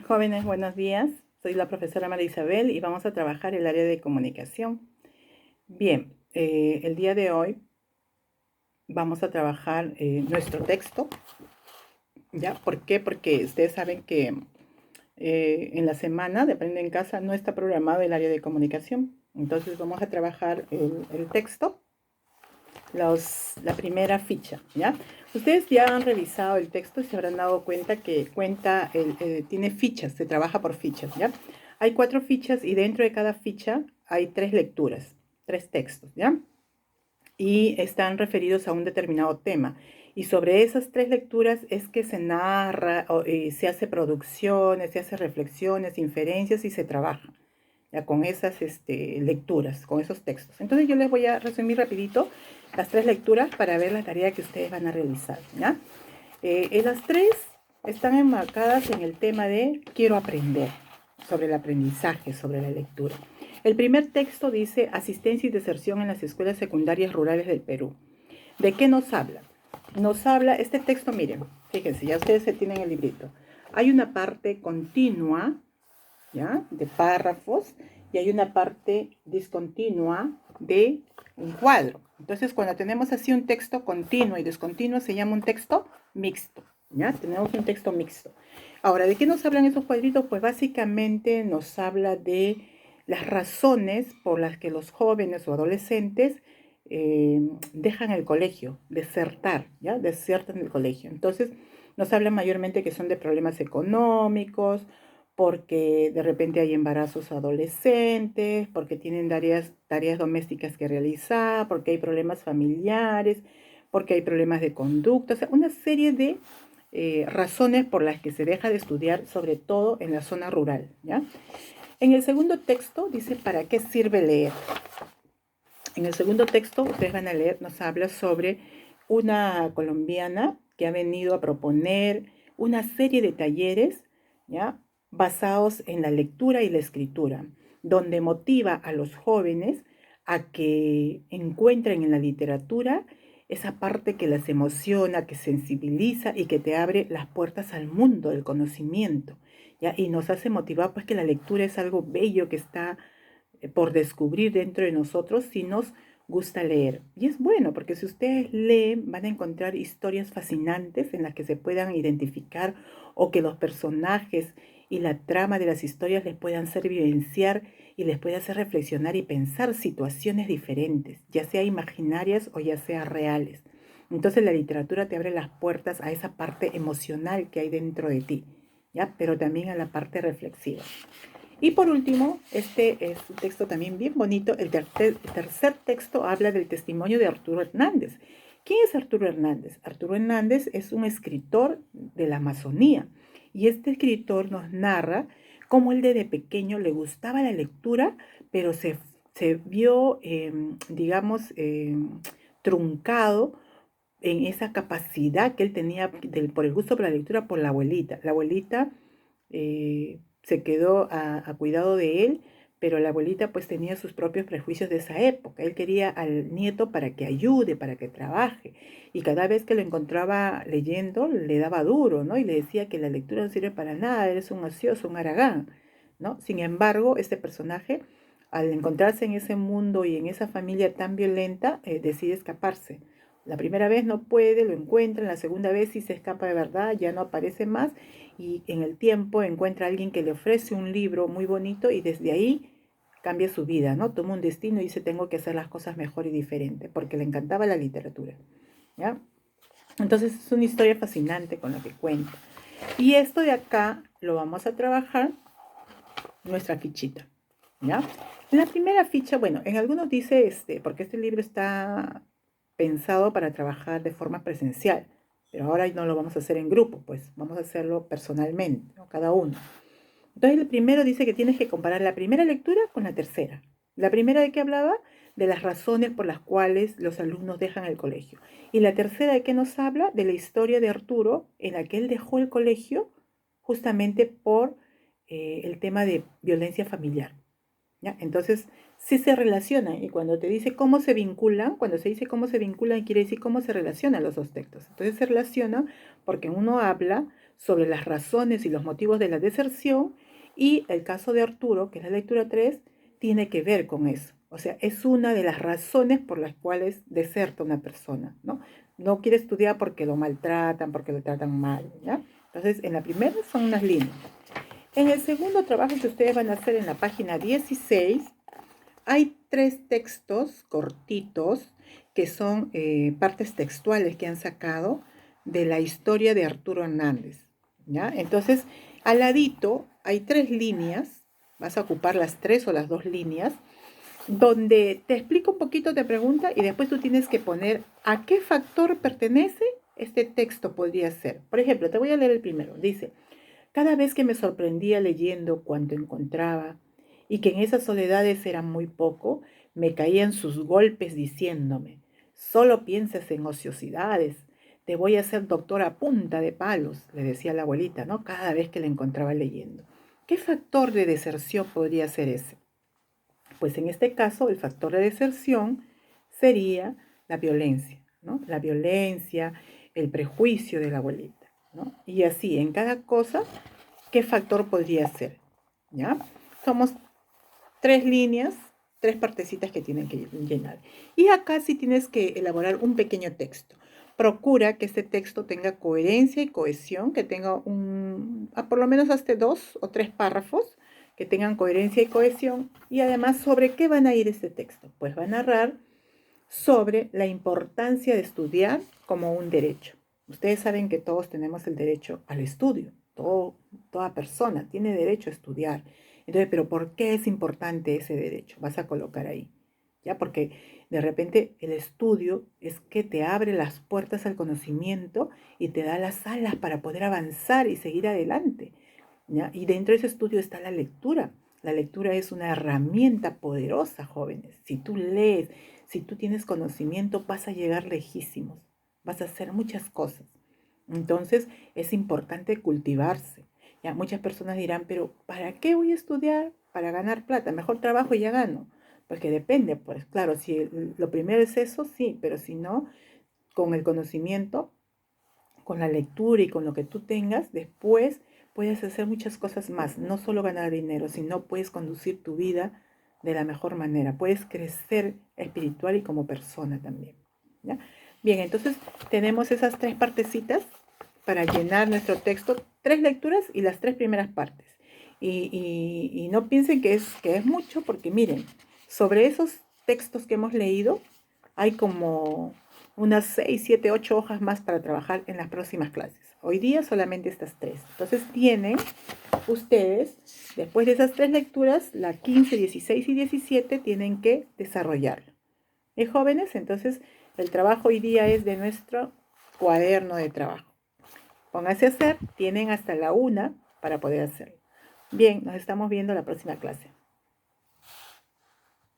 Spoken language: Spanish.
Jóvenes, buenos días. Soy la profesora María Isabel y vamos a trabajar el área de comunicación. Bien, el día de hoy vamos a trabajar nuestro texto. ¿Ya? ¿Por qué? Porque ustedes saben que en la semana de Aprende en Casa no está programado el área de comunicación. Entonces vamos a trabajar el texto, la primera ficha, ¿ya? Ustedes ya han revisado el texto y se habrán dado cuenta que tiene fichas, se trabaja por fichas, ¿ya? Hay 4 fichas y dentro de cada ficha hay 3 lecturas, 3 textos, ¿ya? Y están referidos a un determinado tema. Y sobre esas 3 lecturas es que se narra, se hace producciones, se hace reflexiones, inferencias y se trabaja ya con esas lecturas, con esos textos. Entonces yo les voy a resumir rapidito las 3 lecturas para ver la tarea que ustedes van a realizar, ¿ya? Las 3 están enmarcadas en el tema de quiero aprender, sobre el aprendizaje, sobre la lectura. El primer texto dice asistencia y deserción en las escuelas secundarias rurales del Perú. ¿De qué nos habla? Nos habla, este texto, miren, fíjense, ya ustedes tienen el librito. Hay una parte continua, ¿ya? De párrafos, y hay una parte discontinua de un cuadro. Entonces, cuando tenemos así un texto continuo y discontinuo, se llama un texto mixto, ¿ya? Tenemos un texto mixto. Ahora, ¿de qué nos hablan esos cuadritos? Pues básicamente nos habla de las razones por las que los jóvenes o adolescentes dejan el colegio, desertar, ¿ya? Desertan el colegio. Entonces, nos hablan mayormente que son de problemas económicos, porque de repente hay embarazos adolescentes, porque tienen tareas domésticas que realizar, porque hay problemas familiares, porque hay problemas de conducta, o sea, una serie de razones por las que se deja de estudiar, sobre todo en la zona rural, ¿ya? En el segundo texto dice, ¿para qué sirve leer? En el segundo texto, ustedes van a leer, nos habla sobre una colombiana que ha venido a proponer una serie de talleres, ¿ya? Basados en la lectura y la escritura, donde motiva a los jóvenes a que encuentren en la literatura esa parte que las emociona, que sensibiliza y que te abre las puertas al mundo del conocimiento, ¿ya? Y nos hace motivar pues que la lectura es algo bello que está por descubrir dentro de nosotros si nos gusta leer. Y es bueno, porque si ustedes leen, van a encontrar historias fascinantes en las que se puedan identificar o que los personajes y la trama de las historias les puedan hacer vivenciar y les pueda hacer reflexionar y pensar situaciones diferentes, ya sea imaginarias o ya sea reales. Entonces la literatura te abre las puertas a esa parte emocional que hay dentro de ti, ¿ya? Pero también a la parte reflexiva. Y por último, este es un texto también bien bonito. El tercer texto habla del testimonio de Arturo Hernández. ¿Quién es Arturo Hernández? Arturo Hernández es un escritor de la Amazonía y este escritor nos narra cómo él desde pequeño le gustaba la lectura, pero se vio, digamos, truncado en esa capacidad que él tenía por el gusto por la lectura por la abuelita. La abuelita se quedó a cuidado de él, pero la abuelita pues tenía sus propios prejuicios de esa época. Él quería al nieto para que ayude, para que trabaje. Y cada vez que lo encontraba leyendo, le daba duro, ¿no? Y le decía que la lectura no sirve para nada, eres un ocioso, un haragán, ¿no? Sin embargo, este personaje, al encontrarse en ese mundo y en esa familia tan violenta, decide escaparse. La primera vez no puede, lo encuentra, en la segunda vez sí se escapa de verdad, ya no aparece más y en el tiempo encuentra a alguien que le ofrece un libro muy bonito y desde ahí cambia su vida, ¿no? Toma un destino y dice tengo que hacer las cosas mejor y diferente, porque le encantaba la literatura, ¿ya? Entonces es una historia fascinante con la que cuenta. Y esto de acá lo vamos a trabajar nuestra fichita, ¿ya? En la primera ficha, bueno, en algunos dice, porque este libro está pensado para trabajar de forma presencial, pero ahora no lo vamos a hacer en grupo, pues vamos a hacerlo personalmente, ¿no? Cada uno. Entonces el primero dice que tienes que comparar la primera lectura con la tercera. La primera de qué hablaba de las razones por las cuales los alumnos dejan el colegio. Y la tercera de qué nos habla de la historia de Arturo en la que él dejó el colegio justamente por el tema de violencia familiar, ¿ya? Entonces, sí se relacionan y cuando te dice cómo se vinculan, cuando se dice cómo se vinculan, quiere decir cómo se relacionan los dos textos. Entonces se relacionan porque uno habla sobre las razones y los motivos de la deserción, y el caso de Arturo, que es la lectura 3, tiene que ver con eso. O sea, es una de las razones por las cuales deserta una persona, ¿no? No quiere estudiar porque lo maltratan, porque lo tratan mal, ¿ya? Entonces, en la primera son unas líneas. En el segundo trabajo que ustedes van a hacer en la página 16, hay 3 textos cortitos que son partes textuales que han sacado de la historia de Arturo Hernández, ¿ya? Entonces, al ladito hay 3 líneas, vas a ocupar las 3 o las 2 líneas, donde te explico un poquito, te pregunta, y después tú tienes que poner a qué factor pertenece este texto podría ser. Por ejemplo, te voy a leer el primero. Dice: cada vez que me sorprendía leyendo cuanto encontraba, y que en esas soledades era muy poco, me caían sus golpes diciéndome: solo piensas en ociosidades, te voy a hacer doctor a punta de palos, le decía la abuelita, ¿no? Cada vez que la encontraba leyendo. ¿Qué factor de deserción podría ser ese? Pues en este caso el factor de deserción sería la violencia, ¿no? La violencia, el prejuicio de la abuelita, ¿no? Y así, en cada cosa, ¿qué factor podría ser? ¿Ya? Somos 3 líneas, 3 partecitas que tienen que llenar. Y acá sí tienes que elaborar un pequeño texto. Procura que este texto tenga coherencia y cohesión, que tenga por lo menos hasta 2 o 3 párrafos, que tengan coherencia y cohesión. Y además, ¿sobre qué van a ir este texto? Pues va a narrar sobre la importancia de estudiar como un derecho. Ustedes saben que todos tenemos el derecho al estudio. Toda persona tiene derecho a estudiar. Entonces, ¿pero por qué es importante ese derecho? Vas a colocar ahí, ¿ya? Porque de repente el estudio es que te abre las puertas al conocimiento y te da las alas para poder avanzar y seguir adelante, ¿ya? Y dentro de ese estudio está la lectura. La lectura es una herramienta poderosa, jóvenes. Si tú lees, si tú tienes conocimiento, vas a llegar lejísimos, vas a hacer muchas cosas. Entonces es importante cultivarse. Ya, muchas personas dirán, pero ¿para qué voy a estudiar? Para ganar plata. Mejor trabajo y ya gano. Porque depende, pues claro, si lo primero es eso, sí, pero si no, con el conocimiento, con la lectura y con lo que tú tengas, después puedes hacer muchas cosas más. No solo ganar dinero, sino puedes conducir tu vida de la mejor manera. Puedes crecer espiritual y como persona también, ¿ya? Bien, entonces tenemos esas 3 partecitas para llenar nuestro texto, 3 lecturas y las 3 primeras partes. Y no piensen que es mucho, porque miren, sobre esos textos que hemos leído hay como unas 6, 7, 8 hojas más para trabajar en las próximas clases. Hoy día solamente estas 3. Entonces tienen ustedes, después de esas 3 lecturas, la 15, 16 y 17 tienen que desarrollarlo. ¿Y jóvenes? Entonces el trabajo hoy día es de nuestro cuaderno de trabajo. Pónganse a hacer, tienen hasta la 1 para poder hacerlo. Bien, nos estamos viendo la próxima clase.